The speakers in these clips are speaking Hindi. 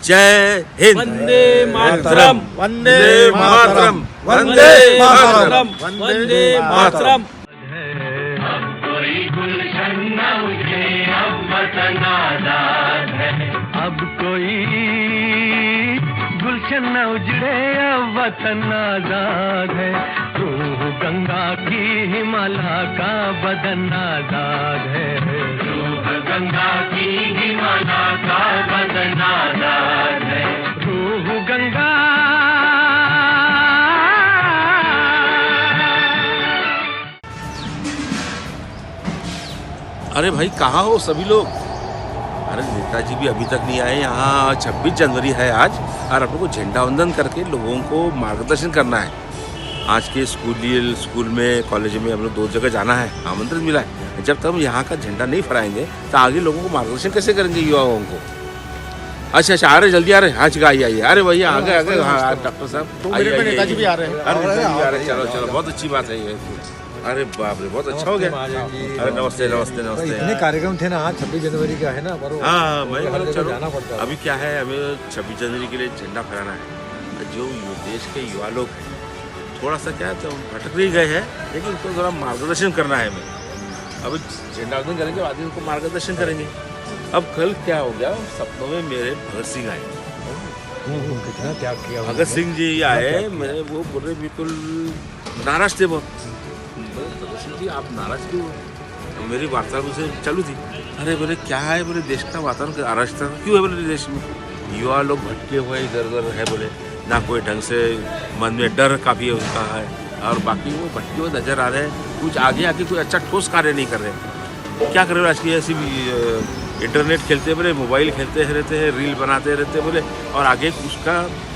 जय हिंद। वंदे मातरम, वंदे मातरम, वंदे मातरम, वंदे मातरम। अब कोई गुलशन न उठे, अब वतन आजाद है। अब कोई गुलशन न उजड़े, अब वतन आजाद है। रूह गंगा की हिमालय का बदन आजाद है। रूह गंगा की हिमालय का बदन आजाद है। रूह गंगा अरे भाई कहाँ हो सभी लोग? अरे नेताजी भी अभी तक नहीं आए यहाँ। 26 जनवरी है आज और हम लोग को झंडा वंदन करके लोगों को मार्गदर्शन करना है। आज के स्कूल में कॉलेज में हम लोग 2 जगह जाना है, आमंत्रण मिला है। जब तक हम यहाँ का झंडा नहीं फहराएंगे तो आगे लोगों को मार्गदर्शन कैसे करेंगे युवाओं को? अच्छा आ रहे, जल्दी आ रहे। हाँ जी आइए। अरे भैया आगे हाँ डॉक्टर साहब आइए। नेताजी भी आ रहे हैं। अरे नेताजी भी आ रहे हैं। चलो बहुत अच्छी बात है ये। अरे बाप रे बहुत अच्छा हो गया। अरे नमस्ते। इतने कार्यक्रम थे ना, आज 26 जनवरी का है ना। हाँ मैं चलो जाना पड़ता है। अभी क्या है, हमें 26 जनवरी के लिए झंडा फहराना है। जो देश के युवा लोग हैं थोड़ा सा क्या तो भटक नहीं गए हैं, लेकिन उनको थोड़ा मार्गदर्शन करना है हमें। अब झंडा वंदन करेंगे बाद में उनको मार्गदर्शन करेंगे। अब कल क्या हो गया, सपनों में मेरे भगत सिंह आए। कितना त्याग किया भगत सिंह जी आए, मेरे वो बोले बिल्कुल नाराज थे बहुत। भगत सिंह जी आप नाराज क्यों हो? मेरी वार्ता उनसे चालू थी। अरे बोले क्या है, बोले देश का वातावरण अराजकता क्यों है, बोले देश में युवा लोग भटके हुए इधर उधर है, बोले ना कोई ढंग से मन में डर काफ़ी है उनका है, और बाकी वो भटके हुए नजर आ रहे हैं। कुछ आगे कोई अच्छा ठोस कार्य नहीं कर रहे। क्या कर रहे हो आज की ऐसी इंटरनेट खेलते बोले, मोबाइल खेलते रहते हैं, रील बनाते रहते बोले, और आगे उसका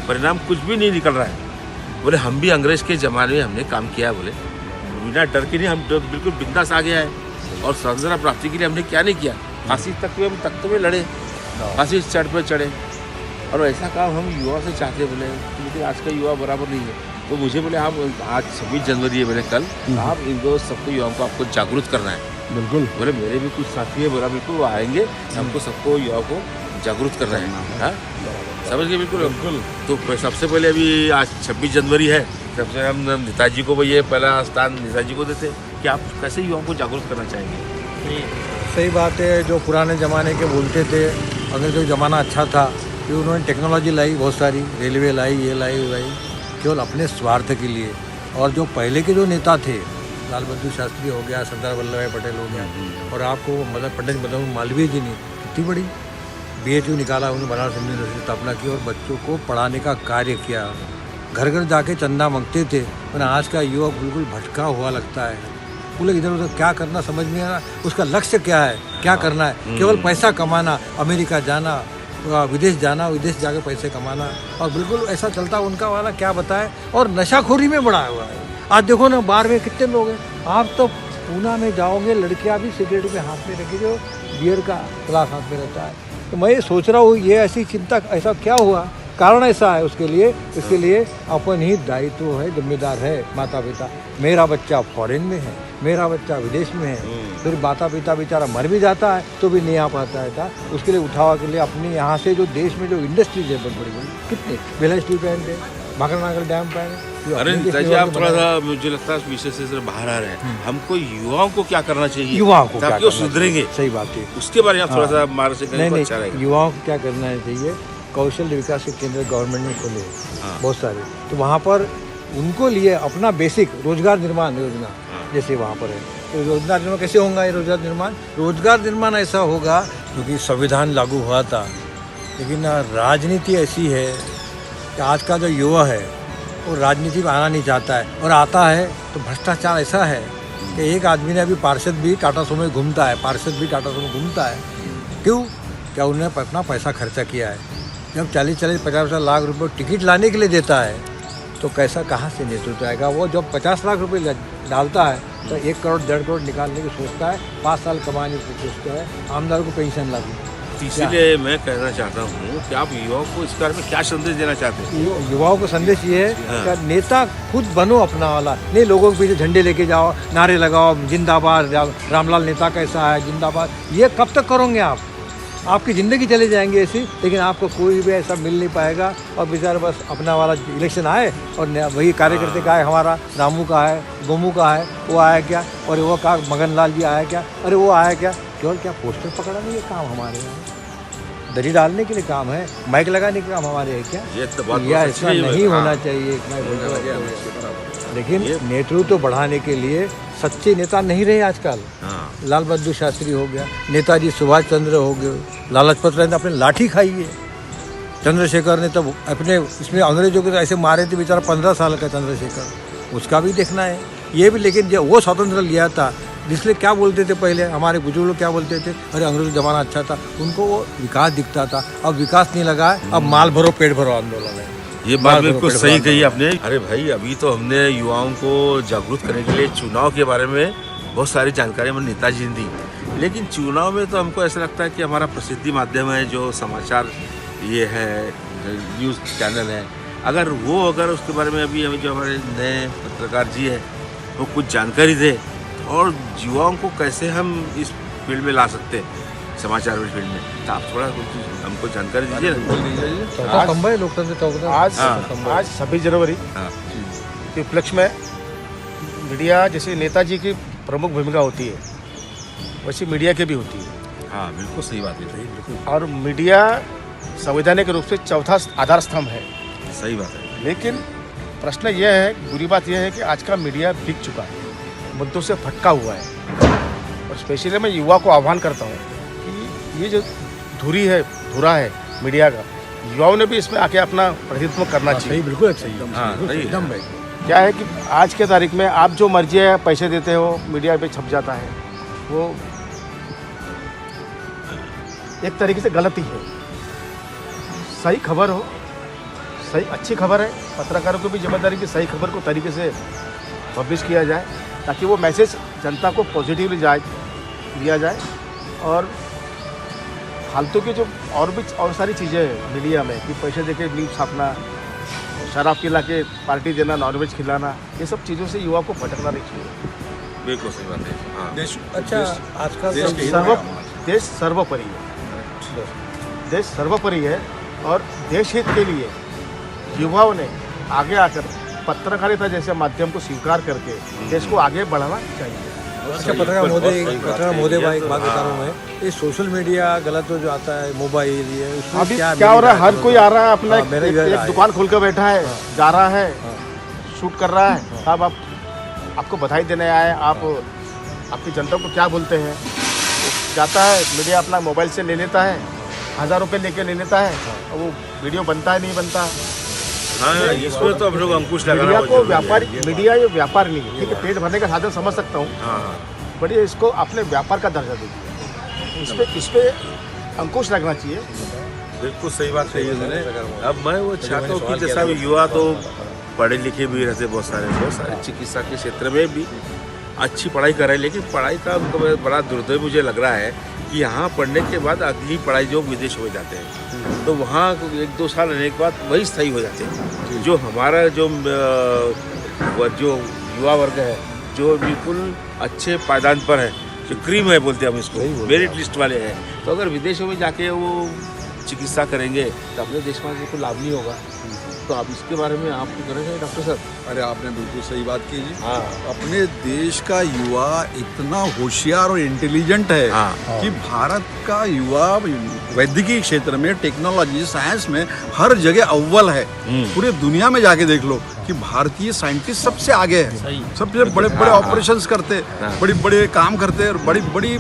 परिणाम कुछ भी नहीं निकल रहा है। बोले हम भी अंग्रेज के ज़माने में हमने काम किया, बोले बिना डर के नहीं, हम बिल्कुल बिंदास आ गया है। और स्वतंत्रता प्राप्ति के लिए हमने क्या नहीं किया, फांसी तक पे हम तख्त में लड़े, फांसी चढ़ पे चढ़े, और ऐसा काम हम युवा से चाहते बोले, लेकिन आज का युवा बराबर नहीं है। तो मुझे बोले आप आज 26 जनवरी है, मैंने कल आप इन दो सबको युवाओं को आपको जागरूक करना है। बिल्कुल। बोले मेरे भी कुछ साथी है, बोला बिल्कुल वो आएंगे, हमको सबको युवाओं को जागरूक करना है। समझ गए? बिल्कुल। तो सबसे पहले अभी आज 26 जनवरी है, सबसे हम नेताजी को ये पहला स्थान नेताजी को देते कि आप कैसे युवाओं को जागरूक करना चाहेंगे? सही बात है। जो पुराने ज़माने के बोलते थे, अगर जो ज़माना अच्छा था कि उन्होंने टेक्नोलॉजी लाई, बहुत सारी रेलवे लाई, ये लाई केवल अपने स्वार्थ के लिए। और जो पहले के जो नेता थे, लाल बहादुर शास्त्री हो गया, सरदार वल्लभ भाई पटेल हो गया, और आपको पंडित मदन मालवीय जी ने कितनी बड़ी BHU निकाला, उन्होंने बनारस हिंदू यूनिवर्सिटी की स्थापना की और बच्चों को पढ़ाने का कार्य किया। घर घर जाके चंदा मांगते थे। पर आज का युवक बिल्कुल भटका हुआ लगता है। बोले इधर उधर क्या करना समझ में आ रहा, उसका लक्ष्य क्या है, क्या करना है? केवल पैसा कमाना, अमेरिका जाना, विदेश जाना, विदेश जाकर पैसे कमाना, और बिल्कुल ऐसा चलता उनका वाला क्या बताए। और नशाखोरी में बढ़ा हुआ है। आज देखो ना, बाहर में कितने लोग हैं। आप तो पूना में जाओगे, लड़कियां भी सिगरेट में हाथ में रखी, जो बियर का ग्लास हाथ में रहता है। तो मैं ये सोच रहा हूँ, ये ऐसी चिंता, ऐसा क्या हुआ, कारण ऐसा है उसके लिए। इसके लिए अपन ही दायित्व है, जिम्मेदार है माता पिता। मेरा बच्चा फॉरेन में है, मेरा बच्चा विदेश में है, फिर माता पिता बेचारा मर भी जाता है तो भी नहीं आ पाता है था। उसके लिए उठावा के लिए अपने यहाँ से जो देश में जो इंडस्ट्रीज है बड़ी बड़ी, कितने बेला स्टील प्लांट है, भाखरनागल डैम प्लांट। अरे नेताजी आप थोड़ा सा मुझे लगता है विषय से बाहर आ रहे हैं। हमको युवाओं को क्या करना चाहिए, युवाओं को ताकि वो सुधरेंगे? सही बात है, उसके बारे में थोड़ा सा हमारे से नहीं, युवाओं को क्या करना चाहिए। कौशल विकास के केंद्र गवर्नमेंट ने खोले बहुत सारे, तो वहाँ पर उनको लिए अपना बेसिक रोजगार निर्माण योजना जैसे वहाँ पर है। तो रोजगार निर्माण कैसे होगा? ये रोजगार निर्माण ऐसा होगा क्योंकि संविधान लागू हुआ था, लेकिन राजनीति ऐसी है कि आज का जो युवा है वो राजनीति में आना नहीं चाहता है, और आता है तो भ्रष्टाचार ऐसा है कि एक आदमी ने अभी पार्षद भी टाटा सुमो में घूमता है, क्यों? क्या उन्होंने अपना पैसा खर्चा किया है। जब 40-50 लाख रुपए टिकट लाने के लिए देता है तो कैसा कहाँ से नेतृत्व आएगा? वो जब 50 लाख रुपए डालता है तो 1 करोड़ 1.5 करोड़ निकालने की सोचता है, 5 साल कमाने की सोचता है, आमदार को पेंशन लागू। इसीलिए मैं कहना चाहता हूँ कि आप युवाओं को इस बारे में क्या संदेश देना चाहते हैं? युवाओं को संदेश ये है कि नेता खुद बनो अपना वाला, नहीं लोगों के पीछे झंडे लेके जाओ, नारे लगाओ, जिंदाबाद रामलाल नेता कैसा है, जिंदाबाद। ये कब तक करोगे आप? आपकी ज़िंदगी चली जाएंगी ऐसी, लेकिन आपको कोई भी ऐसा मिल नहीं पाएगा। और बेचारा बस अपना वाला इलेक्शन आए और वही कार्यकर्ते का है, हमारा रामू का है, गोमू का है, वो आया क्या, और वो का मगन लाल जी आया क्या, अरे वो आया क्या, केवल क्या पोस्टर पकड़ाने के काम हमारे यहाँ, दरी डालने के लिए काम है, माइक लगाने के काम हमारे है क्या? ये तो बात यह सच्ची ऐसा है। नहीं हाँ। होना चाहिए, इतना बोल रहा हूं। लेकिन नेतृत्व बढ़ाने के लिए सच्चे नेता नहीं रहे आजकल। हाँ। लाल बहादुर शास्त्री हो गया, नेताजी सुभाष चंद्र हो गए, लाला लाजपत राय ने अपने लाठी खाई है, चंद्रशेखर ने तो अपने इसमें अंग्रेजों को तो ऐसे मारे थे, बेचारा 15 साल का चंद्रशेखर, उसका भी देखना है ये भी। लेकिन जब वो स्वतंत्र लिया था, जिसलिए क्या बोलते थे पहले हमारे बुजुर्ग लोग, क्या बोलते थे, अरे अंग्रेजों का ज़माना अच्छा था, उनको वो विकास दिखता था। अब विकास नहीं लगा है, अब माल भरो पेट भरो आंदोलन है। ये बात बिल्कुल सही कही आपने। अरे भाई, अभी तो हमने युवाओं को जागरूक करने के लिए चुनाव के बारे में बहुत सारी जानकारी हमें नेताजी ने दी, लेकिन चुनाव में तो हमको ऐसा लगता है कि हमारा प्रसिद्धि माध्यम है, जो समाचार ये है, न्यूज़ चैनल है, अगर उसके बारे में अभी जो हमारे नए पत्रकार जी है वो कुछ जानकारी दे, और युवाओं को कैसे हम इस फील्ड में ला सकते हैं, समाचार फील्ड में, तो आप थोड़ा कुछ हमको जानकारी दीजिए ना। चौथा स्तंभ है लोकतंत्र, चौथा आज स्तंभ है। आज 26 जनवरी हाँ। के उपलक्ष्य में मीडिया, जैसे नेताजी की प्रमुख भूमिका होती है, वैसे मीडिया की भी होती है। हाँ, बिल्कुल सही बात है, बिल्कुल और मीडिया संवैधानिक रूप से चौथा आधार स्तंभ है। सही बात है। लेकिन प्रश्न यह है, बुरी बात यह है कि आज का मीडिया बिक चुका है, मुद्दों से भटका हुआ है। और स्पेशली मैं युवा को आह्वान करता हूँ कि ये जो धुरा है मीडिया का, युवाओं ने भी इसमें आके अपना प्रतिनिधित्व करना चाहिए। सही, बिल्कुल सही, हाँ, सही है। एकदम भाई। क्या है कि आज के तारीख में आप जो मर्जी है पैसे देते हो, मीडिया पे छप जाता है, वो एक तरीके से गलत ही है। सही खबर हो, सही अच्छी खबर है, पत्रकारों को भी जिम्मेदारी की सही खबर को तरीके से पब्लिश किया जाए, ताकि वो मैसेज जनता को पॉजिटिवली दिया जाए। और फालतू की जो और सारी चीज़ें हैं मीडिया में, कि पैसे देके न्यूज़ छापना, शराब पिला के पार्टी देना, नॉनवेज खिलाना, ये सब चीज़ों से युवा को भटकना नहीं चाहिए। बिल्कुल सही बात है। हाँ। अच्छा, आजकल देश सर्वोपरि है, देश सर्वोपरि है, और देश हित के लिए युवाओं ने आगे आकर पत्रकारिता जैसे माध्यम को स्वीकार करके देश को आगे बढ़ाना चाहिए। अच्छा, पत्रकार महोदय भाई, एक बात बता रहा हूँ मैं, ये सोशल मीडिया गलत जो आता है, मोबाइल, ये उसमें अभी क्या हो रहा है, हर कोई आ रहा है अपना हाँ, मेरा भी एक दुकान खोल कर बैठा है, जा रहा है, शूट कर रहा है। अब आप आपको बधाई देने आए, आप आपकी जनता को क्या बोलते हैं, जाता है मीडिया, अपना मोबाइल से ले लेता है, 1000 रुपये लेके ले लेता है, और वो वीडियो बनता है नहीं बनता। हाँ, इसमें तो हम लोग अंकुश लगाना मीडिया बहुत को जरूरी है। व्यापार, मीडिया ये व्यापार नहीं है, ठीक है, पेट भरने का साधन समझ सकता हूँ, हाँ, हाँ। बट ये इसको अपने व्यापार का दर्जा दीजिए, इस पे अंकुश लगना चाहिए। बिल्कुल सही बात कही है। अब मैं वो चाहता हूँ कि जैसा युवा तो पढ़े लिखे भी रहते, बहुत सारे चिकित्सा के क्षेत्र में भी अच्छी पढ़ाई कर रहे हैं, लेकिन पढ़ाई का उनको बड़ा दुर्दैव मुझे लग रहा है कि यहाँ पढ़ने के बाद अगली पढ़ाई जो विदेश हो जाते हैं, तो वहाँ 1-2 साल रहने के बाद वही स्थायी हो जाते हैं। जो हमारा जो युवा वर्ग है, जो बिल्कुल अच्छे पायदान पर है, जो क्रीम है बोलते हैं हम इसको, मेरिट लिस्ट वाले हैं, तो अगर विदेशों में जाके वो चिकित्सा करेंगे तो अपने देश में कोई लाभ नहीं होगा। तो आप इसके बारे में आप क्या करेंगे डॉक्टर साहब? अरे आपने बिल्कुल सही बात की जी। हाँ। अपने देश का युवा इतना होशियार और इंटेलिजेंट है हाँ। कि भारत का युवा वैद्यकीय क्षेत्र में, टेक्नोलॉजी, साइंस में हर जगह अव्वल है। पूरे दुनिया में जाके देख लो कि भारतीय साइंटिस्ट सबसे आगे है, सबसे बड़े बड़े ऑपरेशंस करते, बड़े बड़े काम करते और बड़ी बड़ी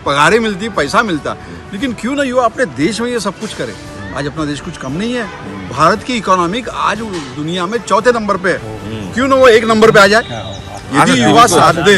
पगारें मिलती, पैसा मिलता। लेकिन क्यों ना युवा अपने देश में ये सब कुछ करे। आज अपना देश कुछ कम नहीं है। भारत की इकोनॉमिक आज दुनिया में 4थे नंबर पे है, क्यों ना वो 1 नंबर पे आ जाए। यदि युवा साथ दे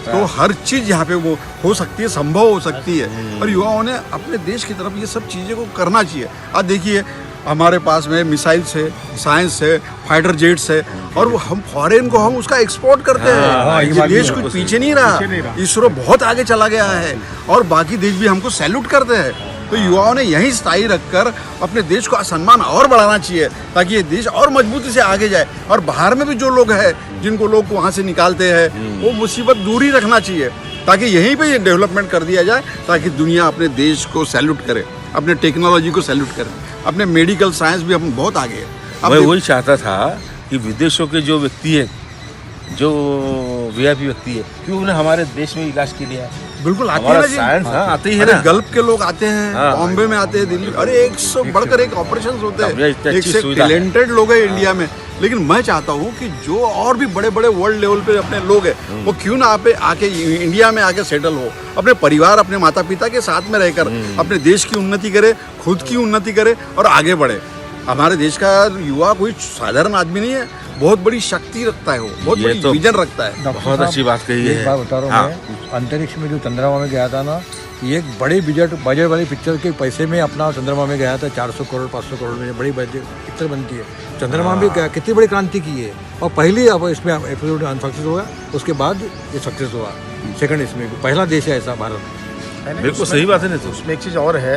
तो हर चीज यहाँ पे वो हो सकती है, संभव हो सकती है। और युवाओं ने अपने देश की तरफ ये सब चीजें को करना चाहिए। आज देखिए हमारे पास में मिसाइल्स है, साइंस है, फाइटर जेट्स है, और वो हम फॉरेन को हम उसका एक्सपोर्ट करते हैं। ये देश कुछ पीछे नहीं रहा, इसरो बहुत आगे चला गया है, और बाकी देश भी हमको सैल्यूट करते हैं। तो युवाओं ने यही स्थायी रखकर अपने देश का सम्मान और बढ़ाना चाहिए, ताकि ये देश और मजबूती से आगे जाए। और बाहर में भी जो लोग हैं, जिनको लोग वहाँ से निकालते हैं, वो मुसीबत दूर ही रखना चाहिए, ताकि यहीं पे ये डेवलपमेंट कर दिया जाए, ताकि दुनिया अपने देश को सैल्यूट करे। अपने टेक्नोलॉजी को सैल्यूट करें। अपने मेडिकल साइंस भी हम बहुत आगे है। मैं वही चाहता था कि विदेशों के जो व्यक्ति है, जो वीआईपी व्यक्ति है, क्यों उन्हें हमारे देश में इलाज के लिए आए? बिल्कुल आते हैं हमारा ना जी। साइंस आते ही है अरे ना। गल्फ के लोग आते हैं, हाँ। बॉम्बे में आते हैं, दिल्ली, अरे 100 बढ़कर एक ऑपरेशन होते तब ये हैं, इतनी एक अच्छी से सुविधा है। टैलेंटेड लोग हैं इंडिया में। लेकिन मैं चाहता हूँ कि जो और भी बड़े बड़े वर्ल्ड लेवल पे अपने लोग हैं, वो क्यों ना आके इंडिया में आके सेटल हो, अपने परिवार, अपने माता पिता के साथ में रहकर अपने देश की उन्नति करे, खुद की उन्नति करे और आगे बढ़े। हमारे देश का युवा कोई साधारण आदमी नहीं है, बहुत बड़ी शक्ति रखता है, वो बहुत ये बड़ी तो विजन रखता है। बहुत अच्छी बात कही एक है। बात बता रहा हूँ हाँ। मैं, अंतरिक्ष में जो चंद्रमा में गया था ना, ये एक बड़े बजट वाली पिक्चर के पैसे में अपना चंद्रमा में गया था। 400 करोड़ 500 करोड़ में बड़ी बजट पिक्चर बनती है। चंद्रमा में कितनी बड़ी क्रांति की है। और पहली अब इसमें एपिसोड अनसक्सेस हुआ, उसके बाद ये सक्सेस हुआ। सेकंड इसमें पहला देश है ऐसा भारत। बिल्कुल सही बात है ना। तो उसमें एक चीज़ और है,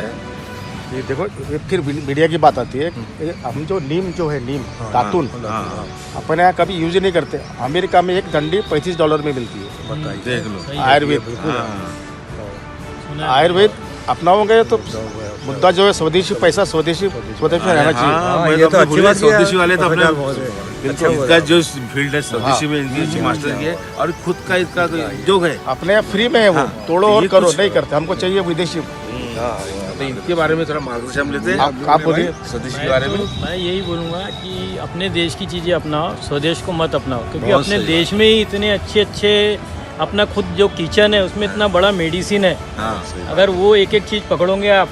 ये देखो, ये फिर मीडिया की बात आती है। ये हम जो नीम जो है, नीम दातुन, अपने यहाँ कभी यूज ही नहीं करते। अमेरिका में एक डंडी $35 में मिलती है। देख लो। आयुर्वेद, हाँ। आयुर्वेद अपनाओगे तो मुद्दा जो है स्वदेशी पैसा, स्वदेशी में रहना चाहिए। हाँ, मैं ये तो तो अच्छी बात किया। स्वदेशी वाले तो अपने अच्छा इनका जो फील्ड है स्वदेशी में इनकी मास्टर की है और खुद का इसका जो है। अपने यहाँ फ्री में है वो, हाँ, तोड़ो तो और ये करो, कुछ- नहीं करते। हमको चाहिए विदेशी। तो इनके बारे में थोड़ा मार्गदर्शन हम लेते हैं। आप बोलिए। स्वदेशी के बारे में मैं यही बोलूँगा कि अपने देश की चीज़ें अपनाओ, स्वदेश को मत अपनाओ। क्योंकि बहुत अपने सही देश में ही इतने अच्छे अच्छे, अपना खुद जो किचन है उसमें इतना बड़ा मेडिसिन है। हाँ सही बात। अगर वो एक एक चीज़ पकड़ोगे आप,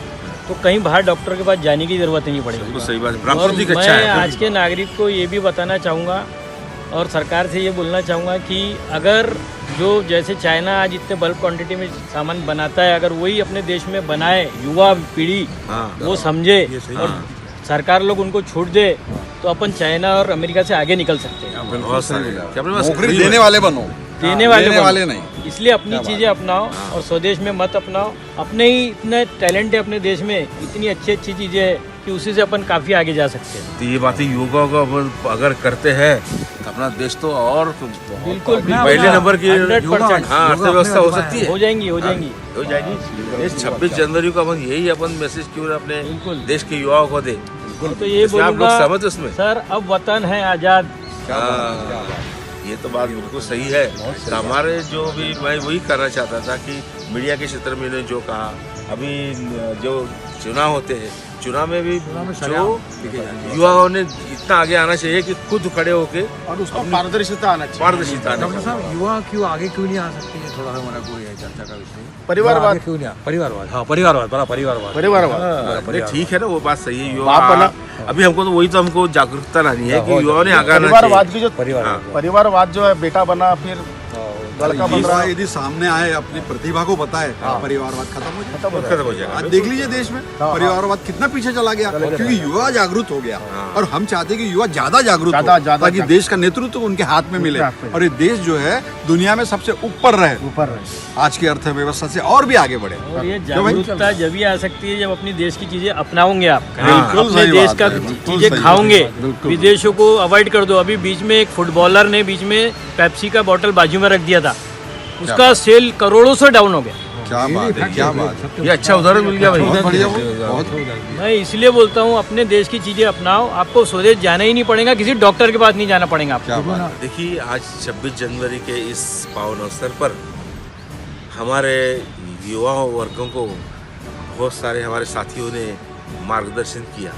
तो कहीं बाहर डॉक्टर के पास जाने की ज़रूरत ही नहीं बिल्कुल पड़ेगी। सही बात है। और प्राकृतिक अच्छा मैं है। आज के नागरिक को ये भी बताना चाहूँगा और सरकार से ये बोलना चाहूँगा कि अगर जो जैसे चाइना आज इतने बल्क क्वांटिटी में सामान बनाता है, अगर वही अपने देश में बनाए, युवा पीढ़ी हाँ। वो समझे और हाँ। सरकार लोग उनको छूट दे, तो अपन चाइना और अमेरिका से आगे निकल सकते हैं। बहुत सारे कि अपने पास नौकरी देने वाले बनो, देने वाले बनो। नहीं। इसलिए अपनी चीज़ें अपनाओ और स्वदेश में मत अपनाओ। अपने ही इतने टैलेंट है अपने देश में, इतनी अच्छी अच्छी चीज़ें हैं कि उसी से अपन काफ़ी आगे जा सकते हैं। तो ये बातें योगा का अगर करते हैं तो अपना देश तो और बिल्कुल पहले नंबर की 100% हाँ अर्थव्यवस्था हो सकती है। हो जाएंगी, हो जाएंगी। हो जाएगी। इस 26 जनवरी को अपन यही अपन मैसेज क्यों अपने बिल्कुल। देश के युवाओं को दे। तो ये इसमें आप लोग बोलूँगा सहमत हैं उसमें? सर, अब वतन है आज़ाद। हाँ, ये तो बात बिल्कुल सही है। तो हमारे जो भी मैं वही करना चाहता था कि मीडिया के क्षेत्र में इन्होंने जो कहा, अभी जो चुनाव होते हैं, चुनाव में भी जो युवाओं ने इतना आगे आना चाहिए कि खुद खड़े होके और उसको पारदर्शिता आना चाहिए। पारदर्शिता आना डॉक्टर साहब, युवा क्यों आगे क्यों नहीं आ सकती है? थोड़ा सा हमारा कोई है चर्चा का विषय। परिवारवाद। आगे क्यों नहीं परिवारवाद? हाँ, परिवारवाद, बड़ा परिवारवाद। परिवारवाद। नहीं, ठीक है ना, वो बात सही है। युवा बाप बना। अभी हमको तो वही तो हमको जागरूकता लानी है कि युवाओं ने आगे आना परिवारवाद चाहिए। की जो परिवारवाद जो है, बेटा बना फिर लड़का बन रहा है, यदि सामने आए, अपनी प्रतिभा को बताए, परिवारवाद खत्म हो जाए। खत्म हो जाएगा। आज देख लीजिए देश में परिवारवाद कितना पीछे चला गया, क्योंकि युवा जागरूक हो गया। और हम चाहते हैं कि युवा ज्यादा जागरूक हो, ज्यादा ताकि देश का नेतृत्व उनके हाथ में मिले और ये देश जो है दुनिया में सबसे ऊपर रहे, ऊपर है। आज की अर्थव्यवस्था से और भी आगे बढ़े। और ये जागरूकता जब ही आ सकती है जब अपनी देश की चीजें अपनाओगे आप। बिल्कुल अपने सही देश बात का है, बिल्कुल चीजें सही खाओगे, बात है, बिल्कुल। विदेशों को अवॉइड कर दो। अभी बीच में एक फुटबॉलर ने बीच में पेप्सी का बोतल बाजू में रख दिया था, उसका सेल करोड़ों से डाउन हो गया। क्या बात है, क्या बात है। ये अच्छा उदाहरण मिल गया भाई। बहुत बढ़िया, बहुत मैं इसलिए बोलता हूँ अपने देश की चीजें अपनाओ। आपको स्वदेश जाना ही नहीं पड़ेगा, किसी डॉक्टर के पास नहीं जाना पड़ेगा आपको। क्या बात है। देखिए, आज 26 जनवरी के इस पावन अवसर पर हमारे युवा वर्गों को बहुत सारे हमारे साथियों ने मार्गदर्शन किया।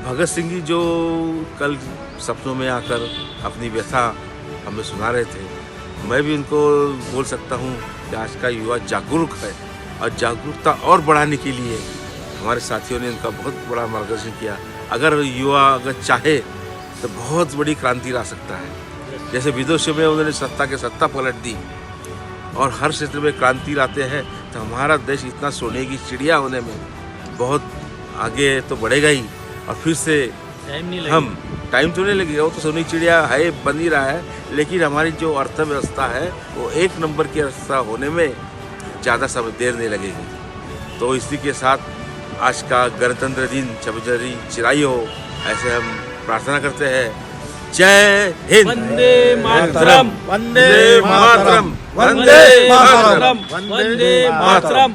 भगत सिंह जी जो कल सपनों में आकर अपनी व्यथा हमें सुना रहे थे, मैं भी उनको बोल सकता हूँ कि आज का युवा जागरूक है और जागरूकता और बढ़ाने के लिए हमारे साथियों ने उनका बहुत बड़ा मार्गदर्शन किया। अगर युवा अगर चाहे तो बहुत बड़ी क्रांति ला सकता है। जैसे विदेशों में उन्होंने सत्ता के सत्ता पलट दी और हर क्षेत्र में क्रांति लाते हैं, तो हमारा देश इतना सोने की चिड़िया होने में बहुत आगे तो बढ़ेगा ही। और फिर से टाइम नहीं हम लगेगा। टाइम तो नहीं लगेगा, वो तो सोने की चिड़िया है, बन ही रहा है, लेकिन हमारी जो अर्थव्यवस्था है वो एक नंबर की अर्थव्यवस्था होने में ज़्यादा समय देर नहीं लगेगी। तो इसी के साथ आज का गणतंत्र दिन 26 जनवरी चिराई हो, ऐसे हम प्रार्थना करते हैं। जय हिंद। वंदे मातरम, वंदे मातरम, वंदे मातरम, वंदे मातरम।